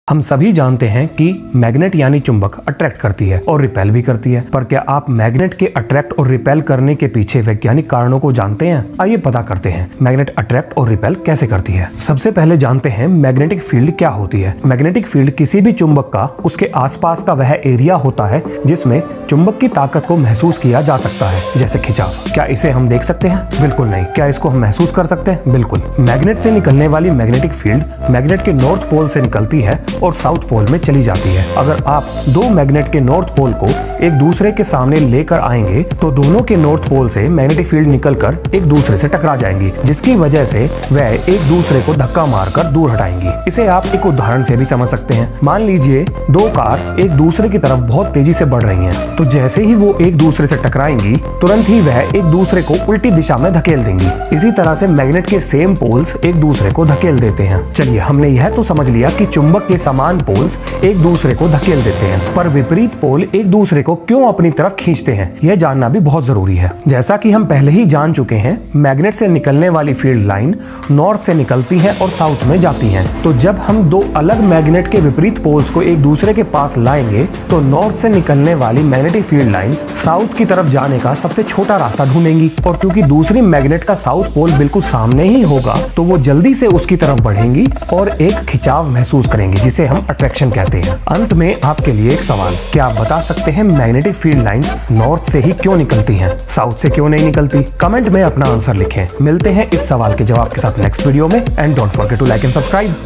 हम सभी जानते हैं कि मैग्नेट यानी चुंबक अट्रैक्ट करती है और रिपेल भी करती है, पर क्या आप मैग्नेट के अट्रैक्ट और रिपेल करने के पीछे वैज्ञानिक कारणों को जानते हैं? आइए पता करते हैं मैग्नेट अट्रैक्ट और रिपेल कैसे करती है। सबसे पहले जानते हैं मैग्नेटिक फील्ड क्या होती है। मैग्नेटिक फील्ड किसी भी चुंबक का उसके आसपास का वह एरिया होता है जिसमें चुंबक की ताकत को महसूस किया जा सकता है, जैसे खिंचाव। क्या इसे हम देख सकते हैं? बिल्कुल नहीं। क्या इसको हम महसूस कर सकते हैं? बिल्कुल। मैग्नेट से निकलने वाली मैग्नेटिक फील्ड मैग्नेट के नॉर्थ पोल से निकलती है और साउथ पोल में चली जाती है। अगर आप दो मैग्नेट के नॉर्थ पोल को एक दूसरे के सामने लेकर आएंगे तो दोनों के नॉर्थ पोल से मैग्नेटिक फील्ड निकलकर एक दूसरे से टकरा जाएंगी, जिसकी वजह से वह एक दूसरे को धक्का मारकर दूर हटाएंगी। इसे आप एक उदाहरण से भी समझ सकते हैं। मान लीजिए दो कार एक दूसरे की तरफ बहुत तेजी से बढ़ रही हैं, तो जैसे ही वो एक दूसरे से टकराएंगी तुरंत ही वह एक दूसरे को उल्टी दिशा में धकेल देंगी। इसी तरह से मैग्नेट के सेम पोल्स एक दूसरे को धकेल देते हैं। चलिए, हमने यह तो समझ लिया कि चुंबक के समान पोल्स एक दूसरे को धकेल देते हैं, पर विपरीत पोल एक दूसरे को क्यों अपनी तरफ खींचते हैं, यह जानना भी बहुत जरूरी है। जैसा कि हम पहले ही जान चुके हैं, मैग्नेट से निकलने वाली फील्ड लाइन नॉर्थ से निकलती है और साउथ में जाती है। तो जब हम दो अलग मैग्नेट के विपरीत पोल्स को एक दूसरे के पास लाएंगे तो नॉर्थ से निकलने वाली मैग्नेटिक फील्ड लाइंस साउथ की तरफ जाने का सबसे छोटा रास्ता ढूंढेंगी, और क्योंकि दूसरी मैग्नेट का साउथ पोल बिल्कुल सामने ही होगा तो वो जल्दी से उसकी तरफ बढ़ेंगी और एक खिंचाव महसूस करेंगी, जिसे हम अट्रैक्शन कहते हैं। अंत में आपके लिए एक सवाल, क्या आप बता सकते हैं मैग्नेटिक फील्ड लाइंस नॉर्थ से ही क्यों निकलती हैं, साउथ से क्यों नहीं निकलती? कमेंट में अपना आंसर लिखें। मिलते हैं इस सवाल के जवाब के साथ नेक्स्ट वीडियो में, and don't forget to like and subscribe.